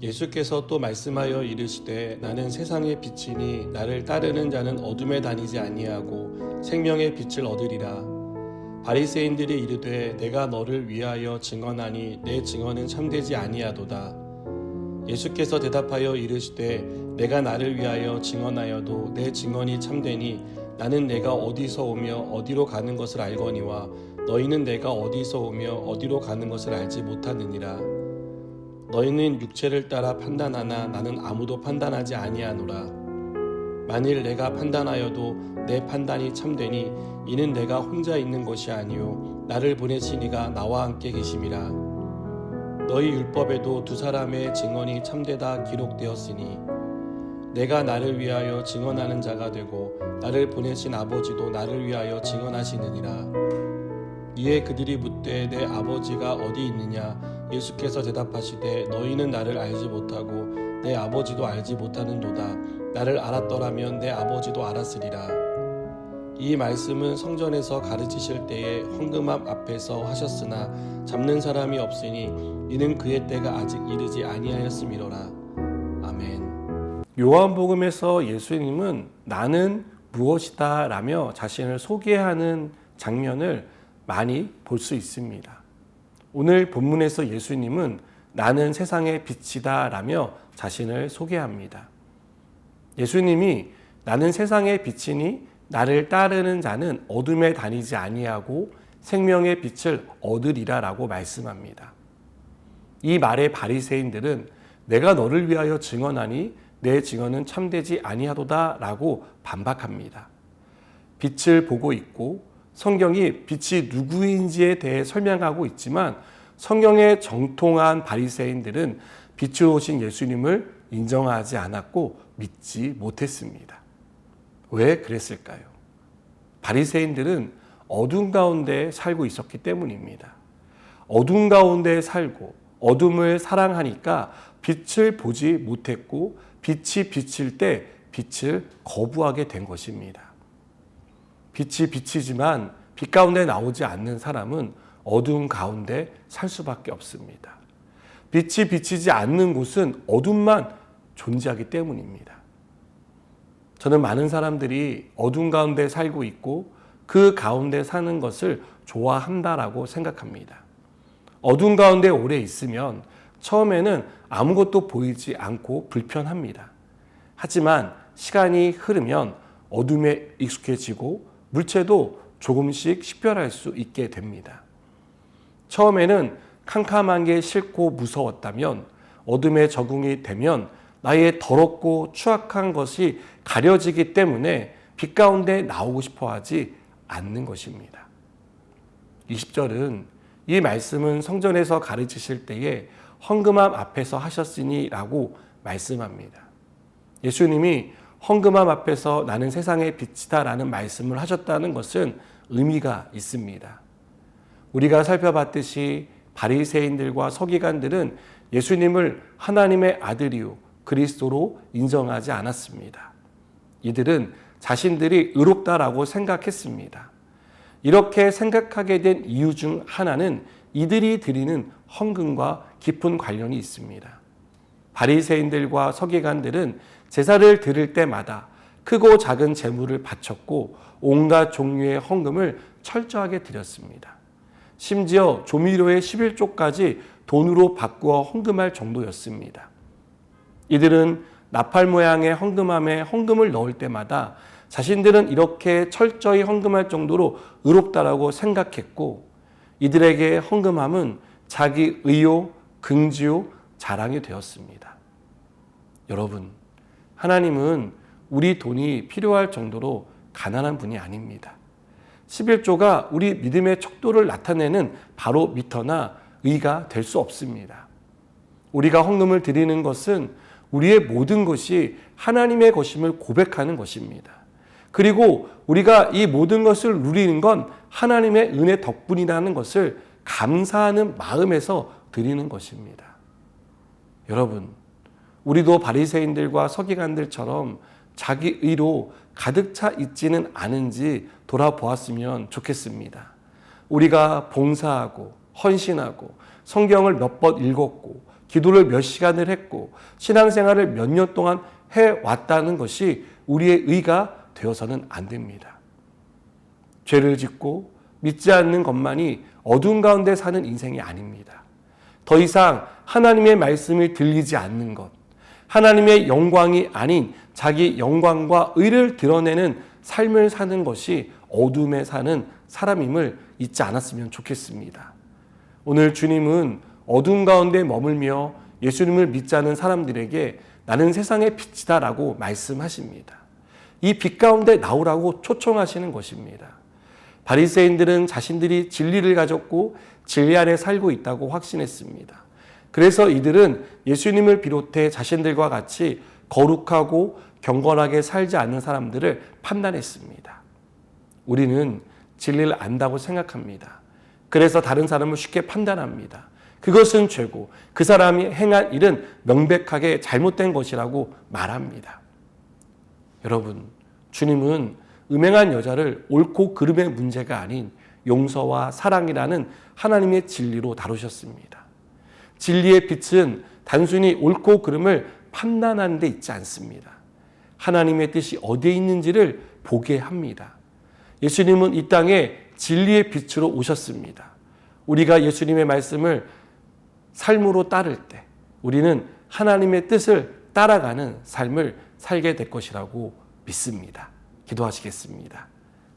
예수께서 또 말씀하여 이르시되 나는 세상의 빛이니 나를 따르는 자는 어둠에 다니지 아니하고 생명의 빛을 얻으리라. 바리새인들이 이르되 내가 너를 위하여 증언하니 내 증언은 참되지 아니하도다. 예수께서 대답하여 이르시되 내가 나를 위하여 증언하여도 내 증언이 참되니 나는 내가 어디서 오며 어디로 가는 것을 알거니와 너희는 내가 어디서 오며 어디로 가는 것을 알지 못하느니라. 너희는 육체를 따라 판단하나 나는 아무도 판단하지 아니하노라. 만일 내가 판단하여도 내 판단이 참되니 이는 내가 혼자 있는 것이 아니요 나를 보내신 이가 나와 함께 계심이라. 너희 율법에도 두 사람의 증언이 참되다 기록되었으니 내가 나를 위하여 증언하는 자가 되고 나를 보내신 아버지도 나를 위하여 증언하시느니라. 이에 그들이 묻되 내 아버지가 어디 있느냐? 예수께서 대답하시되 너희는 나를 알지 못하고 내 아버지도 알지 못하는도다. 나를 알았더라면 내 아버지도 알았으리라. 이 말씀은 성전에서 가르치실 때에 헌금함 앞에서 하셨으나 잡는 사람이 없으니 이는 그의 때가 아직 이르지 아니하였음이로라. 아멘. 요한복음에서 예수님은 나는 무엇이다 라며 자신을 소개하는 장면을 많이 볼 수 있습니다. 오늘 본문에서 예수님은 나는 세상의 빛이다 라며 자신을 소개합니다. 예수님이 나는 세상의 빛이니 나를 따르는 자는 어둠에 다니지 아니하고 생명의 빛을 얻으리라 라고 말씀합니다. 이 말에 바리새인들은 내가 너를 위하여 증언하니 내 증언은 참되지 아니하도다 라고 반박합니다. 빛을 보고 있고 성경이 빛이 누구인지에 대해 설명하고 있지만 성경에 정통한 바리새인들은 빛으로 오신 예수님을 인정하지 않았고 믿지 못했습니다. 왜 그랬을까요? 바리새인들은 어둠 가운데 살고 있었기 때문입니다. 어둠 가운데 살고 어둠을 사랑하니까 빛을 보지 못했고 빛이 비칠 때 빛을 거부하게 된 것입니다. 빛이 비치지만 빛 가운데 나오지 않는 사람은 어둠 가운데 살 수밖에 없습니다. 빛이 비치지 않는 곳은 어둠만 존재하기 때문입니다. 저는 많은 사람들이 어둠 가운데 살고 있고 그 가운데 사는 것을 좋아한다라고 생각합니다. 어둠 가운데 오래 있으면 처음에는 아무것도 보이지 않고 불편합니다. 하지만 시간이 흐르면 어둠에 익숙해지고 물체도 조금씩 식별할 수 있게 됩니다. 처음에는 캄캄한 게 싫고 무서웠다면 어둠에 적응이 되면 나의 더럽고 추악한 것이 가려지기 때문에 빛 가운데 나오고 싶어 하지 않는 것입니다. 20절은 이 말씀은 성전에서 가르치실 때에 헌금함 앞에서 하셨으니 라고 말씀합니다. 예수님이 헌금함 앞에서 나는 세상의 빛이다 라는 말씀을 하셨다는 것은 의미가 있습니다. 우리가 살펴봤듯이 바리새인들과 서기관들은 예수님을 하나님의 아들이요 그리스도로 인정하지 않았습니다. 이들은 자신들이 의롭다라고 생각했습니다. 이렇게 생각하게 된 이유 중 하나는 이들이 드리는 헌금과 깊은 관련이 있습니다. 바리새인들과 서기관들은 제사를 드릴 때마다 크고 작은 제물을 바쳤고 온갖 종류의 헌금을 철저하게 드렸습니다. 심지어 조미료의 11조까지 돈으로 바꾸어 헌금할 정도였습니다. 이들은 나팔 모양의 헌금함에 헌금을 넣을 때마다 자신들은 이렇게 철저히 헌금할 정도로 의롭다라고 생각했고 이들에게 헌금함은 자기 의요, 긍지요, 자랑이 되었습니다. 여러분, 하나님은 우리 돈이 필요할 정도로 가난한 분이 아닙니다. 11조가 우리 믿음의 척도를 나타내는 바로 미터나 의가 될 수 없습니다. 우리가 헌금을 드리는 것은 우리의 모든 것이 하나님의 것임을 고백하는 것입니다. 그리고 우리가 이 모든 것을 누리는 건 하나님의 은혜 덕분이라는 것을 감사하는 마음에서 드리는 것입니다. 여러분, 우리도 바리새인들과 서기관들처럼 자기 의로 가득 차 있지는 않은지 돌아보았으면 좋겠습니다. 우리가 봉사하고 헌신하고 성경을 몇 번 읽었고 기도를 몇 시간을 했고 신앙생활을 몇 년 동안 해왔다는 것이 우리의 의가 되어서는 안 됩니다. 죄를 짓고 믿지 않는 것만이 어두운 가운데 사는 인생이 아닙니다. 더 이상 하나님의 말씀을 들리지 않는 것, 하나님의 영광이 아닌 자기 영광과 의를 드러내는 삶을 사는 것이 어둠에 사는 사람임을 잊지 않았으면 좋겠습니다. 오늘 주님은 어둠 가운데 머물며 예수님을 믿지 않은 사람들에게 나는 세상의 빛이다 라고 말씀하십니다. 이 빛 가운데 나오라고 초청하시는 것입니다. 바리새인들은 자신들이 진리를 가졌고 진리 안에 살고 있다고 확신했습니다. 그래서 이들은 예수님을 비롯해 자신들과 같이 거룩하고 경건하게 살지 않는 사람들을 판단했습니다. 우리는 진리를 안다고 생각합니다. 그래서 다른 사람을 쉽게 판단합니다. 그것은 죄고 그 사람이 행한 일은 명백하게 잘못된 것이라고 말합니다. 여러분, 주님은 음행한 여자를 옳고 그름의 문제가 아닌 용서와 사랑이라는 하나님의 진리로 다루셨습니다. 진리의 빛은 단순히 옳고 그름을 판단하는 데 있지 않습니다. 하나님의 뜻이 어디에 있는지를 보게 합니다. 예수님은 이 땅에 진리의 빛으로 오셨습니다. 우리가 예수님의 말씀을 삶으로 따를 때 우리는 하나님의 뜻을 따라가는 삶을 살게 될 것이라고 믿습니다. 기도하시겠습니다.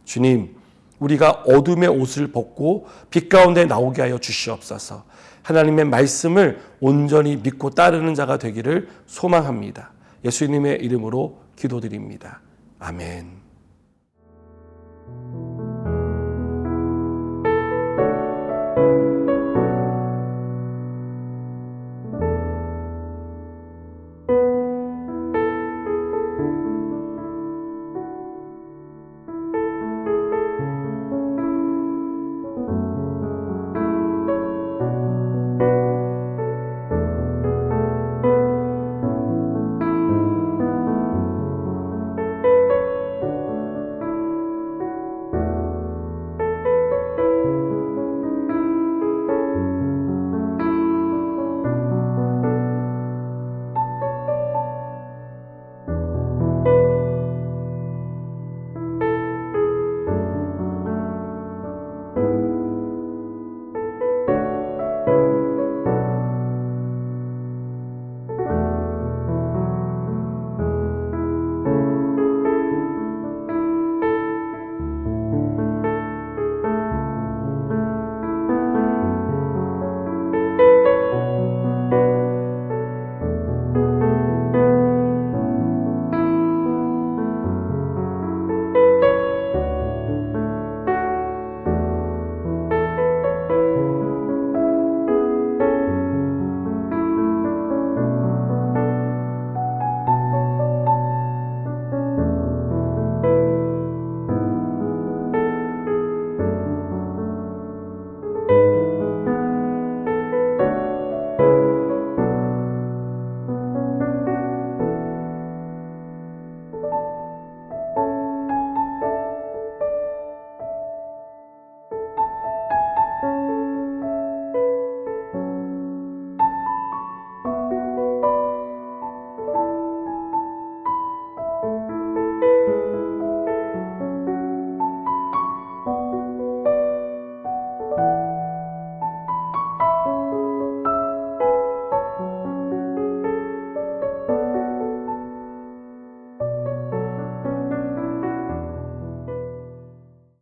주님, 우리가 어둠의 옷을 벗고 빛 가운데 나오게 하여 주시옵소서. 하나님의 말씀을 온전히 믿고 따르는 자가 되기를 소망합니다. 예수님의 이름으로 기도드립니다. 아멘.